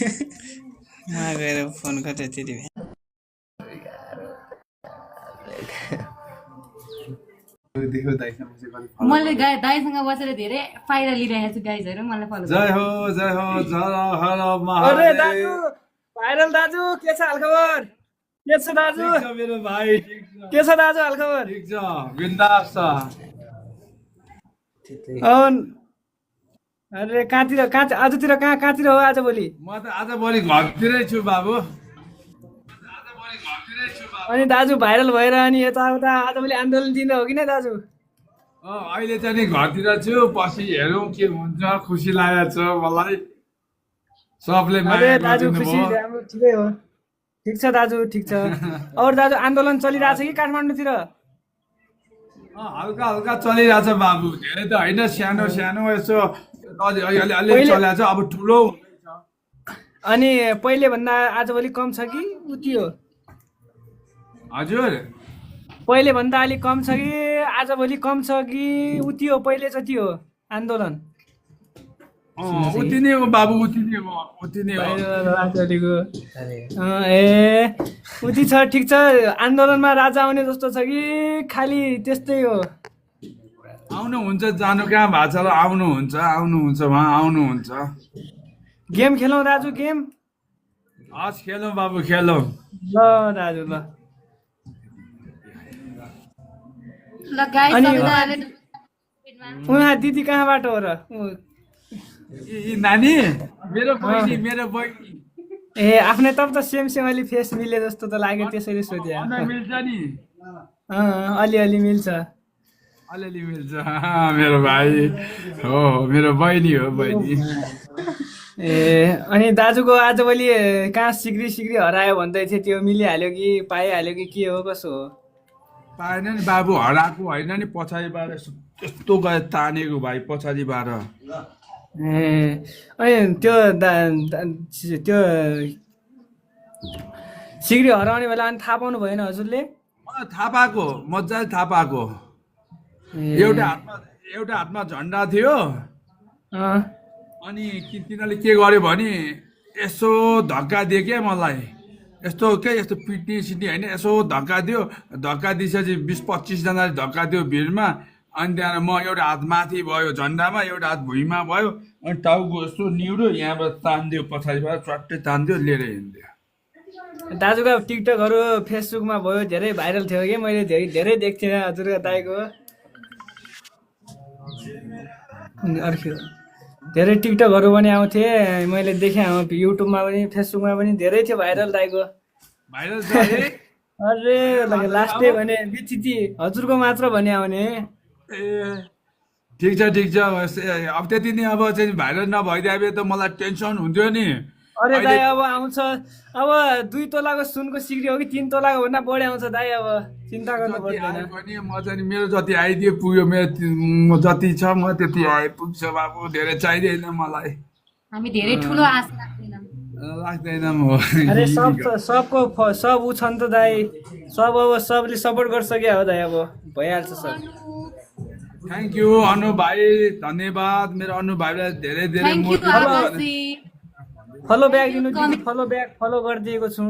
म गएर फोन गर्दै त्यति बेला मैले दाइसँग बसेर धेरै फाइदा लिइरहेको छु गाइजहरू मलाई फलो जय हो जय हर अरे दाजु भाइरल दाजु के छ हालखबर के छ दाजु मेरो भाइ के छ दाजु हालखबर ठिक छ बिन्दास छ अरे कहाँतिर आजतिर कहाँतिर हो आजभोलि म त आज भोलि घरतिरै छु बाबु अनि दाजु भाइरल भएर अनि यताउता आजभोलि आन्दोलन दिन हो कि नै दाजु अहिले चाहिँ नि घरतिर छु पछि हेरौँ के हुन्छ खुसी लागेको छ मलाई सबले अरे माया दाजु गरिदिनु खुसी भयो राम्रो ठिकै हो ठिक छ दाजु ठिक छ और दाजु आन्दोलन चलिरहेछ कि काठमाडौँतिर हल्का हल्का चलिरहेछ बाबु धेरै त होइन सानो सानो यसो अलि चलिरहेछ अब ठुलो अनि पहिले भन्दा आजभोलि कम छ कि उति हो हजुर पहिले भन्दा अलिक कम छ कि आजभोलि कम छ कि उति हो पहिले जति हो आन्दोलन उति नै हो बाबु उति नै हो ए उति छ ठिक छ आन्दोलनमा राजा आउने जस्तो छ कि खालि त्यस्तै हो आउनुहुन्छ जानु कहाँ भएको छ र आउनुहुन्छ उहाँ आउनुहुन्छ गेम खेलौँ दाजु गेम हस् खेलौँ बाबु खेलौँ ल दाजु ल ल गाइज अनि सबैजनाले उहाँ दिदी कहाँबाट हो र यी नानी मेरो बहिनी ए आफ्नै तब त सेम अलि फेस मिले जस्तो त लाग्यो त्यसरी सोधे मिल्छ नि अलिअलि मिल्छ अलिअलि मिल्छ मेरो भाइ हो मेरो बहिनी हो ए अनि दाजुको आजभोलि कहाँ सिक्री हरायो भन्दै थियो त्यो मिलिहाल्यो कि पाइहाल्यो कि के हो कसो हो पाएन नि बाबु हराएको होइन नि पछाडिबाट त्यस्तो गए तानेको भाइ पछाडिबाट ए अनि त्यो त्यो सिक्री हराउने बेला अनि थाहा पाउनु भएन हजुरले थाहा पाएको मजाले थाहा पाएको एउटा हातमा झन्डा थियो अनि तिनीहरूले के गर्यो भने यसो धक्का दियो क्या मलाई यस्तो पिट्ने सिट्ने होइन यसो धक्का दिएपछि 20-25 जनाले धक्का दियो भिडमा अनि त्यहाँबाट म एउटा हात माथि भयो झन्डामा एउटा हात भुइँमा भयो अनि टाउको यस्तो निहुरो यहाँबाट तानिदियो पछाडिबाट चट्टै तानिदियो लिएर हिँड्यो दाजुको टिकटकहरू फेसबुकमा भयो धेरै भाइरल थियो कि मैले धेरै देख्थेँ हजुरको दाइको अर्को धेरै टिकटकहरू पनि आउँथे मैले देखेँ युट्युबमा पनि फेसबुकमा पनि धेरै थियो भाइरल दाइको भाइरल अरे लास्टै भने बिचिति हजुरको मात्र भने आउने ए ठिक छ अब त्यति नै अब चाहिँ भाइरल नभइदिए त मलाई टेन्सन हुन्थ्यो नि अरे दाइ अब आउँछ अब 2 तोलाको सुनको सिक्री हो कि 3 तोलाको भन्दा बढी आउँछ दाइ अब चिन्ता गर्नु पर्दैन म चाहिँ मेरो जति आइदियो पुग्यो मेरो जति छ म त्यति आइपुग्छ बाबु धेरै चाहिँदैन मलाई हामी धेरै ठुलो आशा लाग्दैन म अरे सबको सब उ छ नि त दाइ सब अब सबले सपोर्ट गर्छ क्या हो दाइ अब भइहाल्छ सब थ्याङ्क यू अनु भाइ धन्यवाद मेरो अनु भाइलाई धेरै फलो ब्याक दिनु फलो गरिदिएको छु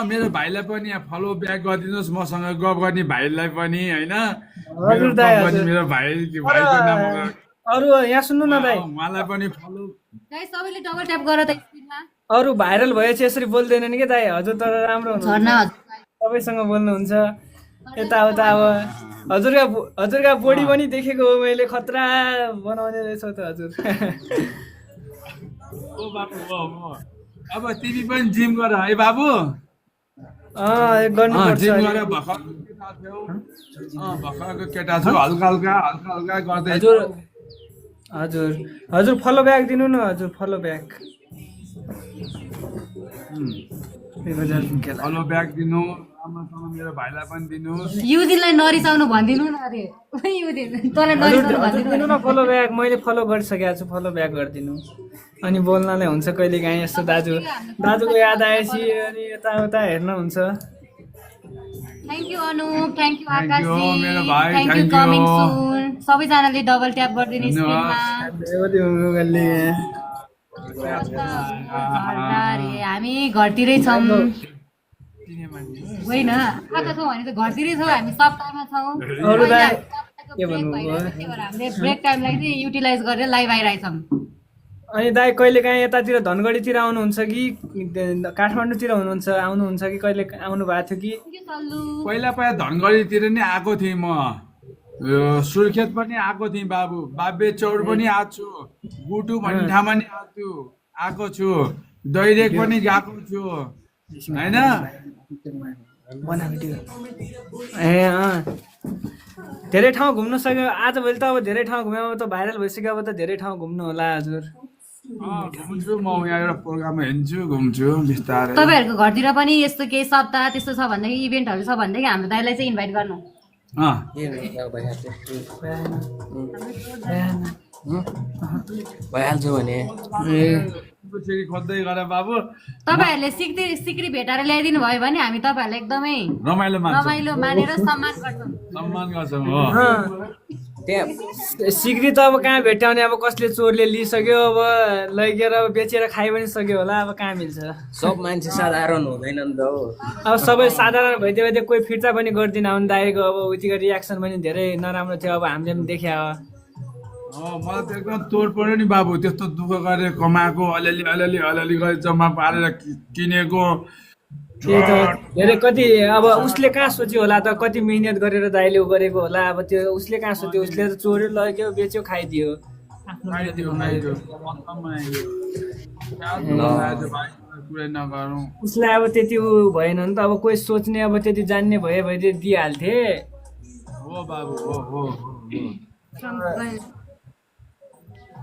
मेरो भाइलाई पनि यहाँ फलो ब्याक गरिदिनुहोस् मसँग गफ गर्ने भाइलाई पनि होइन हजुर दाइ मेरो भाइको नाम अरू यहाँ सुन्नु न दाइ उहाँलाई पनि फलो गाइज सबैले डबल ट्याप गर त स्क्रिनमा अरू भाइरल भएपछि यसरी बोल्दैनन् कि दाइ हजुर तर राम्रो हुन्छ सबैसँग बोल्नुहुन्छ यताउता अब हजुरका बोडी पनि देखेको हो मैले खतरा बनाउने रहेछ त हजुर अब तिमी पनि जिम गर है बाबु गर्नुपर्छ जिम गरेर भर्खरको केटा छु हल्का गर्दै हजुर फलो ब्याक दिनु न हजुर फलो ब्याक फलो ब्याक दिनु राम्रोसँग मेरो भाइलाई पनि दिनुहोस् युदिनलाई नरिसाउनु भनिदिनु न अरे युदिन तँलाई नरिसाउनु भनिदिनु न फलो ब्याक मैले फलो गरिसकेको छु फलो ब्याक गरिदिनु अनि बोल्नलाई हुन्छ कहिले काहीँ यस्तो दाजुको याद आएपछि अनि यताउता हेर्न हुन्छ thank you Anup thank you आकाशजी थ्याङ्क यू कमिङ सुन सबैजनाले डबल ट्याप गरिदिनु स्क्रिनमा हामी घरतिरै छौँ होइन कता छौँ भने त घरतिरै छौँ हामी सप्ताहमा छौँ हामीले ब्रेक टाइमलाई चाहिँ युटिलाइज गरेर लाइभ आइरहेछौँ। अनि दाइ कहिले काहीँ यतातिर धनगढीतिर आउनुहुन्छ कि काठमाडौँतिर आउनुहुन्छ कि कहिले आउनु भएको थियो कि? पहिला धनगढीतिर नै आएको थिएँ म, यो सुर्खेत पनि आएको थिएँ बाबु, बाबे चौर पनि आएको छु, गुटु भन्ने ठाउँमा नि आएको छु, दैलेख पनि गएको छु होइन। धेरै ठाउँ घुम्नु सक्यो आजभोलि त अब धेरै ठाउँ घुम्यो, अब त भाइरल भइसक्यो, अब त धेरै ठाउँ घुम्नु होला हजुर। घुम्छु म, यहाँ एउटा प्रोग्राममा हिँड्छु घुम्छु बिस्तारै। तपाईँहरूको घरतिर पनि यस्तो केही सप्ताह त्यस्तो छ भनेदेखि इभेन्टहरू छ भनेदेखि हाम्रो दाइलाई चाहिँ इन्भाइट गर्नु। भइहाल्छ भने खोज्दै गर बाबु। तपाईँहरूले सिक्री भेटाएर ल्याइदिनु भयो भने हामी तपाईँहरूलाई एकदमै रमाइलो मानेर सम्मान गर्छौँ। हो त्यहाँ सिक्री त अब कहाँ भेट्टाउने, अब कसले चोरले लिइसक्यो, अब लगेर बेचेर खाइ पनि सक्यो होला, अब कहाँ मिल्छ। सब मान्छे साधारण हुँदैन नि त हो। अब सबै साधारण भइदियो कोही फिर्ता पनि गर्दिन आउनु दाइको, अब उतिको रियाक्सन पनि धेरै नराम्रो थियो, अब हामीले पनि देख्या हो। मलाई त एकदम तोड पर्यो नि बाबु, त्यस्तो दुःख गरेर कमाएको अलिअलि गरेर जम्मा पारेर किनेको। त्यही त धेरै कति अब उसले कहाँ सोच्यो होला त, कति मिहिनेत गरेर दाइले गरेको होला, अब त्यो उसले कहाँ सोच्यो, उसले त चोर्यो लग्यो बेच्यो खाइदियो। उसलाई अब त्यति ऊ भएन नि त, अब कोही सोच्ने अब त्यति जान्ने भए भए दिइहाल्थे। हो बाबु हो।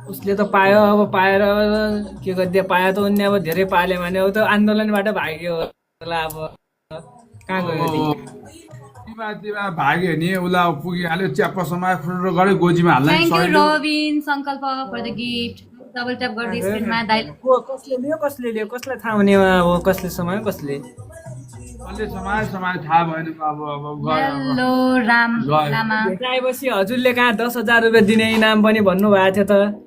उसले त पायो, अब पाएर के गरिदियो, पायो त उनले अब धेरै पाल्यो भने अब त आन्दोलनबाट भाग्यो होला, अब कहाँ गयो भाग्यो नि उसलाई पुगिहाल्यो, च्याप्पा समायो फुटो गऱ्यो गोजीमा हाल्न। Thank you Robin Sankalpa for the gift. Double tap गर्दै स्क्रिनमा दाइले कसले लियो कसलाई थाहा हुने अब कसले समायो कसले समायो थाहा भएन बाबु। अब हेलो राम लामा आएपछि हजुरले कहाँ 10,000 रुपियाँ दिने इनाम पनि भन्नुभएको थियो त।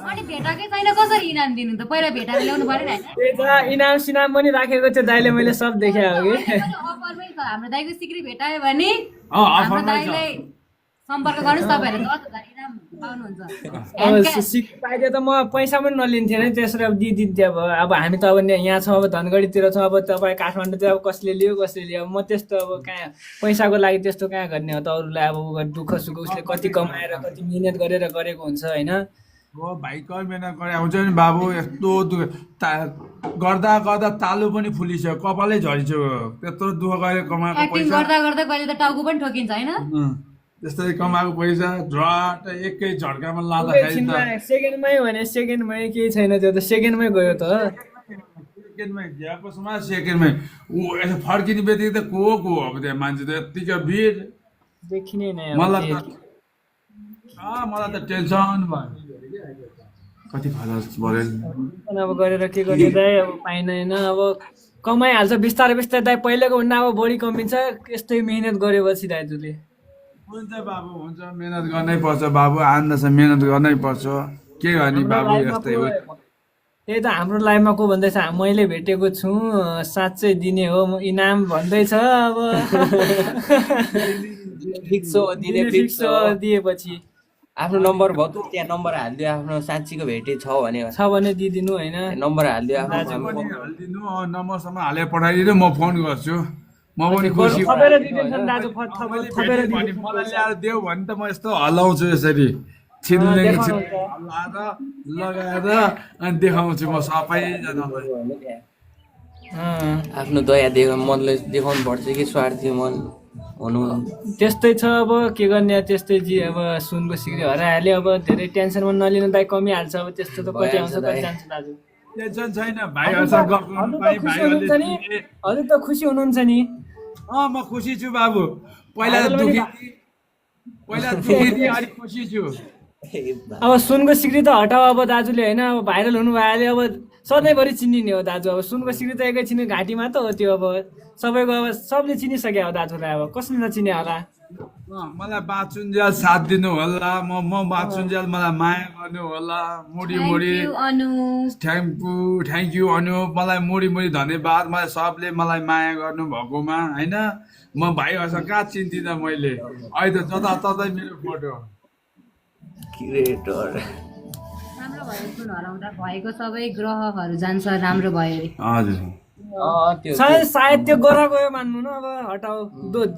अनि भेटाकै छैन कसरी इनाम दिनु त, पहिला भेटाएर ल्याउनु पर्यो नि। त्यही त इनाम सिनाम पनि राखेको थियो दाइले, मैले सब देखे हो कि। अफरमै छ, हाम्रो दाइको सिक्री भेटायो भने हाम्रो दाइलाई सम्पर्क गर्नुहोस्, तपाईँहरूले 10,000 इनाम पाउनुहुन्छ। पाइदियो त म पैसा पनि नलिन्थेँ नि, त्यसरी अब दिइदिन्थेँ। अब हामी त अब यहाँ छौँ, अब धनगढीतिर छौँ, अब तपाईँ काठमाडौँतिर अब कसले लियो, म त्यस्तो अब कहाँ पैसाको लागि त्यस्तो कहाँ गर्ने हो त। अरूलाई अब दुःख सुख उसले कति कमाएर कति मिहिनेत गरेर गरेको हुन्छ होइन। भाइ मेहनत गरे आउँछ नि बाबु, यस्तो गर्दा गर्दा तालु पनि फुलिसक्यो, कपालै झरिसक्यो, त्यत्रो दुःख गरेर कमाएको एक्टिङ गर्दा गर्दा कहिले त टाउको पनि ठोकिन्छ होइन। त्यस्तै कमाएको पैसा झट एकै झड्कामा लाँदा सेकेन्डमै भने सेकेन्डमै केही छैन, त्यो त सेकेन्डमै गयो त। सेकेन्डमै गएको समाज सेकेन्डमै ऊ यसो फर्किने बित्तिकै त को अब त्यहाँ मान्छे त यत्तिकै भिड देखिने नै। मलाई त टेन्सन भयो, कति फाइदा भयो अब गरेर के गर्ने दाइ, अब पाइँदैन, अब कमाइहाल्छ बिस्तारै बिस्तारै दाइ, पहिलाको भन्दा अब बढी कमिन्छ यस्तै मिहिनेत गरेपछि दाइजुले। हुन्छ बाबु हुन्छ, मिहिनेत गर्नै पर्छ बाबु, आन्दा छ मिहिनेत गर्नै पर्छ, के गर्ने बाबु यस्तै हो। त्यही त हाम्रो लाइफमा को भन्दैछ, मैले भेटेको छु साँच्चै दिने हो इनाम भन्दैछ। अब फिक्स हो दिने, फिक्स हो दिएपछि आफ्नो नम्बर भयो त त्यहाँ नम्बर हालिदियो, आफ्नो साँच्चीको भेटे छ भने दिइदिनु होइन, नम्बर हालिदियो आफ्नो। हालिदिनु नम्बरसम्म हालेर पठाइदिनु, म फोन गर्छु, म पनि खुसी थपेर ल्याएर देऊ भने त म यस्तो हल्लाउँछु, यसरी लगाएर अनि देखाउँछु म सबैजनालाई। आफ्नो दया मनले देखाउनु पर्छ कि स्वार्थी मन हुनु। त्यस्तै छ अब के गर्ने, त्यस्तै अब सुनको सिक्री हराइहाल्यो, अब धेरै टेन्सनमा नलिनु दाइ, कमिहाल्छ अब त्यस्तो त कति आउँछ कति जान्छ दाजु। टेन्सन छैन भाइहरुसँग गफ गर्नु पाइ, भाइहरुले नि हजुर त खुसी हुनुहुन्छ नि। म खुसी छु बाबु, पहिला दुखी थिएँ अलि खुसी छु। अब सुनको सिक्री त हटाऊ अब दाजुले होइन, अब भाइरल हुनु भइहाल्यो, अब सधैँभरि चिनिने हो दाजु। अब सुनको सिक्री त एकैछिन घाँटीमा त हो त्यो, अब सबैको अब सबले चिनिसक्यो हो दाजुलाई, अब कसले नचिने होला। मलाई बाचुन्जेल साथ दिनु होला म बाचुन्जेल मलाई माया गर्नु होला मुडी मुडी थ्याङ्क यू अनु मलाई मुडी मुडी धन्यवाद मलाई सबले मलाई माया गर्नु भएकोमा होइन म भाइहरूसँग कहाँ चिन्दिनँ मैले अहिले त जताततै मेरो फोटो क्रिएटर राम्रो भयो सुन हराउँदा भएको सबै ग्रहहरू जान्छ राम्रो भयो अरे हजुर सायद त्यो गएर गयो मान्नु न अब हटाऊ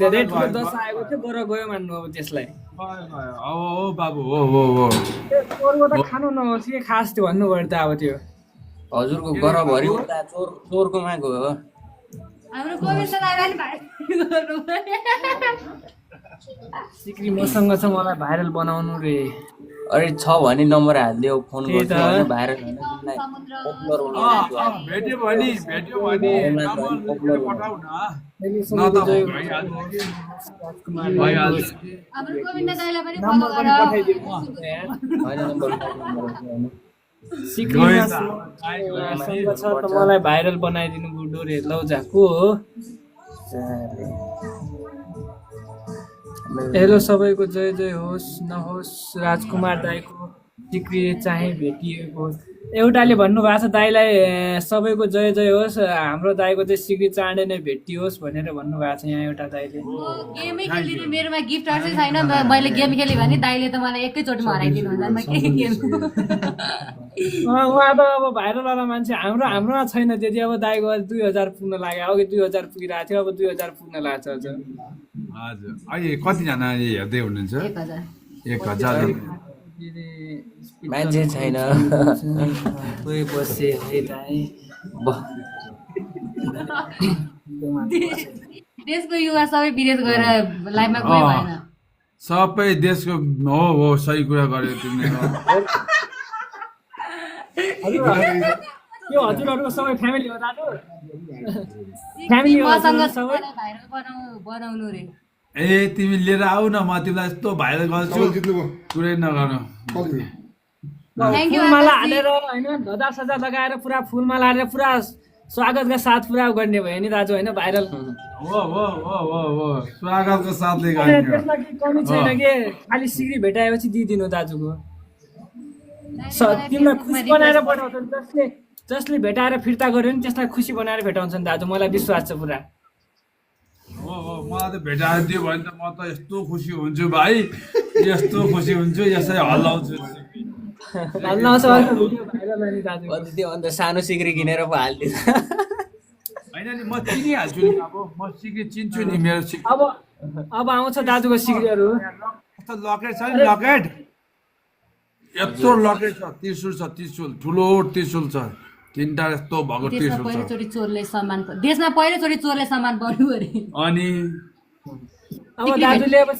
धेरै ठुलो दस आएको थियो गएर गयो मान्नु अब त्यसलाई हो बाबु हो चोरको त खानु नहोस् के खास त्यो भन्नुभयो त अब त्यो हजुरको गरभरि उता चोरकोमा गयो हाम्रो कोभिडलाई पनि भाइरल सिक्री मसँग छ मलाई भाइरल बनाउनु रे अरे छ भने नम्बर हालिदियो फोन गर्छु भने भाइरल भेट्यो भने नम्बर पठाउ न न त भइहाल्छ हाम्रो कोभिड दाइलाई पनि नम्बर पनि पठाइदिनु होइन नम्बर सिक्री मसँग छ त मलाई भाइरल बनाइदिनु बुढो रे लौ जा को हो हेलो सबैको जय जय होस् नहोस् राजकुमार दाईको सिक्री चाहिँ भेटिएको होस् एउटाले भन्नुभएको छ दाईलाई सबैको जय जय होस् हाम्रो दाईको चाहिँ सिक्री चाँडै नै भेटियोस् भनेर भन्नुभएको छ यहाँ एउटा दाईले गेमै खेलिदिनु मेरोमा गिफ्टहरू चाहिँ छैन मैले गेम खेलेँ भने दाईले त मलाई एकैचोटिमा हराइदिनु हुन्छ म के गेम उहाँ त अब भाइरलवाला मान्छे हाम्रोमा छैन त्यति अब दाईको 2000 पुग्न लाग्यो अघि 2000 पुगिरहेको थियो अब 2000 पुग्न लाग्छ अझ हजुर अहिले कतिजना हेर्दै हुनुहुन्छ 1000 मान्छे छैन कोही बसे है दाई देशको युवा सबै विदेश गएर लाइफमा गयो भएन सबै देशको हो सही कुरा गर्यो तिमीले यो हजुरहरूको सबै फ्यामिली हो दाजु फ्यामिली हो सबै भाइरल बनाउनु रे ए तिमी लिएर आऊ न म तिमीलाई यस्तो भाइरल गर्छु कुरै नगर्नु फुलमाला हालेर होइन धजा सजा लगाएर पुरा फुलमाला हालेर पुरा स्वागतका साथ पुरा गर्ने भयो नि दाजु होइन भाइरल हो स्वागतको साथले गर्ने त्यसमा केही कमी छैन के खालि सिक्री भेटाएपछि दिइदिनु दाजुको तिमीलाई खुसी बनाएर पठाउँछ जसले भेटाएर फिर्ता गर्यो नि त्यसलाई खुसी बनाएर भेटाउँछन् दाजु मलाई विश्वास छ पुरा हो मलाई त भेटाएर दियो भने त म त यस्तो खुसी हुन्छु भाइ यस्तो खुसी हुन्छु यसै हल्लाउँछु त्यो अन्त सानो सिक्री किनेर पो हालिदिन्छ होइन नि म चिनिहाल्छु नि अब म सिक्री चिन्छु नि मेरो अब आउँछ दाजुको सिक्रीहरू लकेट छ नि लकेट यत्रो लकेट छ त्रिशुल ठुलो त्रिशुल छ 3टा यस्तो भएको त्रिशुल छ देशमा पहिलोचोटि चोरले सामान बढ्यो अरे अनि अब दाजुले अब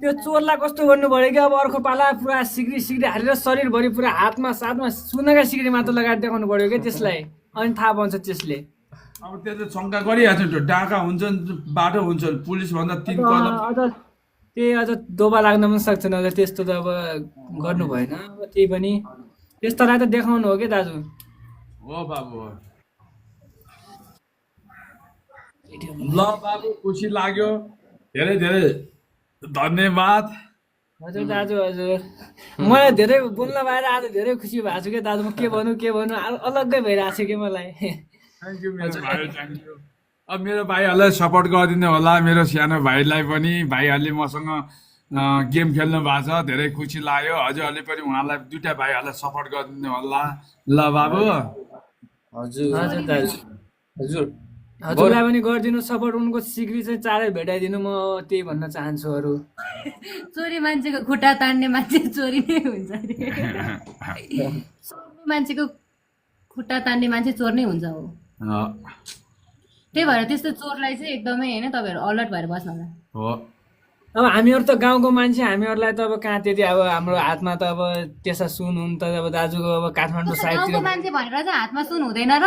त्यो चोरलाई कस्तो गर्नु पर्यो कि अब अर्को पाला पुरा सिक्री हालेर शरीरभरि पुरा हातमा साथमा सुनका सिक्री मात्र लगाएर देखाउनु पर्यो कि त्यसलाई अनि थाहा पाउँछ त्यसले अब त्यसले शङ्का गरिहाल्छ त्यो डाका हुन्छन् बाटो हुन्छन् पुलिस भन्दा 3 कदम त्यही अझ दोबा लाग्न पनि सक्छन् अझ त्यस्तो त अब गर्नु भएन अब त्यही पनि त्यस्तोलाई त देखाउनु हो कि दाजु हो बाबु ल बाबु खुसी लाग्यो धेरै धेरै धन्यवाद हजुर दाजु हजुर मलाई धेरै बोल्न पाएर आज धेरै खुसी भएको छु कि दाजु म के भन्नु अलग्गै भइरहेको छ कि मलाई थ्याङ्क यू मेरो भाइ थ्याङ्क यू अब मेरो भाइहरूलाई सपोर्ट गरिदिनु होला मेरो सानो भाइलाई पनि भाइहरूले मसँग गेम खेल्नु भएको छ धेरै खुसी लाग्यो हजुरहरूले पनि उहाँलाई 2टा भाइहरूलाई सपोर्ट गरिदिनु होला ल बाबु हजुर दाजु हजुरलाई पनि गरिदिनु सपोर्ट उनको सिक्री चाहिँ चाँडै भेटाइदिनु म त्यही भन्न चाहन्छु अरू चोरी मान्छेको खुट्टा तान्ने मान्छे चोरी नै हुन्छ अरे मान्छेको खुट्टा तान्ने मान्छे चोर नै हुन्छ हो त्यही भएर त्यस्तो चोरलाई चाहिँ एकदमै होइन तपाईँहरू अलर्ट भएर बस्नु होला हो अब हामीहरू त गाउँको मान्छे हामीहरूलाई त अब कहाँ त्यति अब हाम्रो हातमा त अब त्यसमा सुन हुन् त अब दाजुको अब काठमाडौँ साइडतिर मान्छे भनेर चाहिँ हातमा सुन हुँदैन र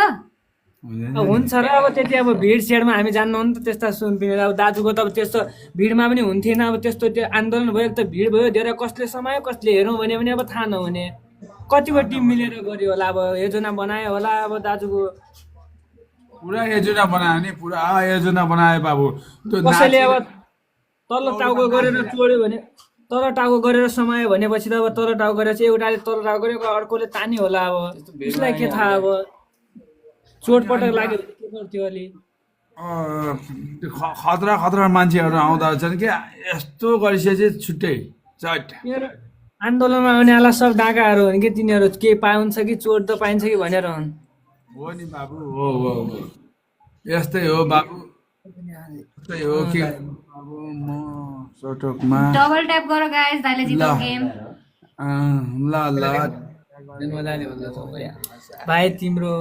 हुन्छ र अब त्यति अब भिड सेडमा हामी जान्नु हो नि त त्यस्ता सुन पिनेर अब दाजुको त अब त्यस्तो भिडमा पनि हुन्थेन अब त्यस्तो त्यो आन्दोलन भयो त भिड भयो धेरै कसले समायो कसले हेरौँ भने पनि अब थाहा नहुने कतिको टिम मिलेर गर्यो होला अब योजना बनायो होला अब दाजुको पुरा योजना बनायो नि पुरा योजना बनायो बाबु त्यो कसैले अब तल टाउको गरेर चोड्यो भने तल टाउको गरेर समायो भनेपछि त अब तल टाउको गरेर चाहिँ एउटाले तल टाउको गरेको अर्कोले तानी होला अब उसलाई के थाहा अब चोटपटक लाग्यो भने के गर्थ्यो अलि त्यो खतरा खतरा मान्छेहरू आउँदा रहेछन् कि यस्तो गरिसकेपछि छुट्टै चट तिनीहरू आन्दोलनमा आउनेवाला सब डाकाहरू हुन् कि तिनीहरू के पाउँछ कि चोट त पाइन्छ कि भनेर हुन् हो नि बाबु हो हो हो यस्तै हो बाबु यस्तै हो कि अब म सटकमा डबल ट्याप गर गाइस दाइले जित्यो गेम ल ल भाइ तिम्रो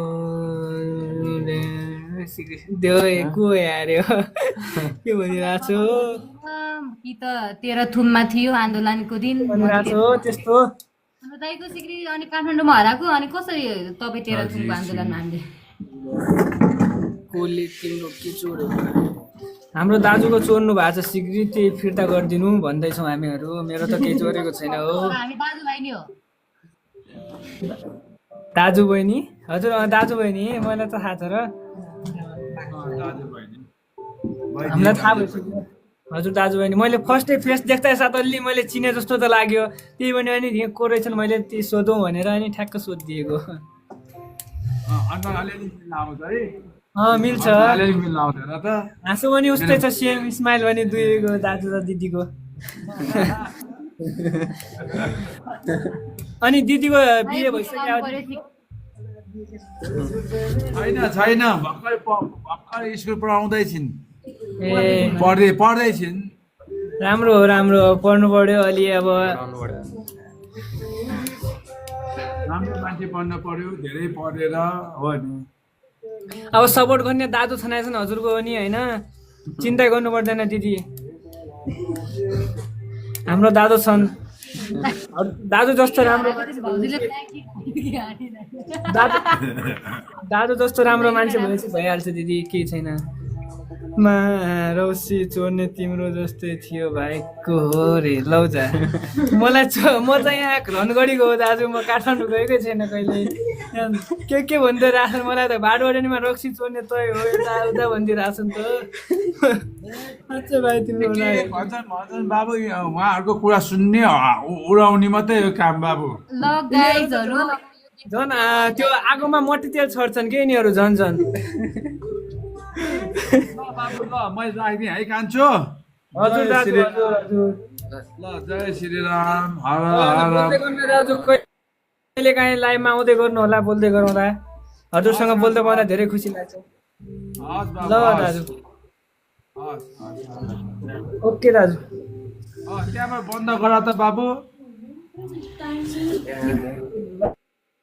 त्यो को यार के भनिरहेको छु कि त 13 थुममा थियो आन्दोलनको दिन भनिरहेको छु त्यस्तो हाम्रो दाइको सिक्री अनि काठमाडौँमा हराएको अनि कसरी तपाईँ 13 थुमको आन्दोलनमा हामीले कोले तिम्रो के चोर्यो हाम्रो दाजुको चोर्नु भएको छ सिक्री त्यही फिर्ता गरिदिनु भन्दैछौँ हामीहरू मेरो त केही चोरेको छैन हो हामी दाजुभाइ नि हो दाजु बहिनी हजुर दाजु बहिनी मलाई त थाहा छ र हामीलाई थाहा भइसक्यो हजुर दाजु बहिनी मैले फर्स्टै फेस देख्दा साथ अलि मैले चिने जस्तो त लाग्यो त्यही भने अनि को रहेछन् मैले ती सोधौँ भनेर अनि ठ्याक्क सोधिदिएको मिल्छ हाँसो पनि उस्तै छ सेम स्माइल पनि दुईको दाजु र दिदीको अनि दिदीको बिहे भइसक्यो छैन भर्खर स्कुल पढाउँदैछिन् ए पढ्दैछिन् राम्रो हो पढ्नु पर्यो अलि अब राम्रो मान्छे पढ्न पर्यो धेरै पढेर हो नि अब सपोर्ट गर्ने दाजु छन् हजुरको पनि होइन चिन्ता गर्नु पर्दैन दिदी हाम्रो दाजु छन् दाजु जस्तो राम्रो दाजु जस्तो राम्रो मान्छे भएपछि भइहाल्छ दिदी केही छैन रौसी चोर्ने तिम्रो जस्तै थियो भाइको हो रे लौजा मलाई म त यहाँ रनगढीको हो दाजु म काठमाडौँ गएकै छैन कहिले के भन्दै राख्छ मलाई त भाडवडेनीमा रक्सी चोर्ने तै हो यता उता भनिदिइरहेको नि त अच्छा भाइ तिम्रो भन्छन् बाबु उहाँहरूको कुरा सुन्ने उडाउने मात्रै हो काम बाबु ल गाइजहरु झन् त्यो आगोमा मट्टीतेल छर्छन् के यिनीहरू झन् बाबु ल मैले राखिदिएँ है कान्छु हजुर दाजु ल जय श्रीराम हर दाजु कहिले काहीँ लाइभमा आउँदै गर्नु होला बोल्दै गरौँला हजुरसँग बोल्दा मलाई धेरै खुसी लाग्छ ल दाजु ओके दाजु त्यहाँबाट बन्द गरा त बाबु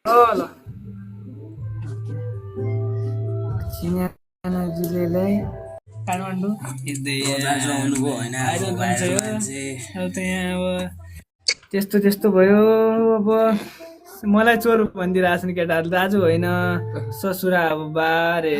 ल चिनाजुले काठमाडौँ अब त्यस्तो भयो अब मलाई चोर भनिदिइरहेको छन् केटाहरू दाजु होइन ससुरा अब बारे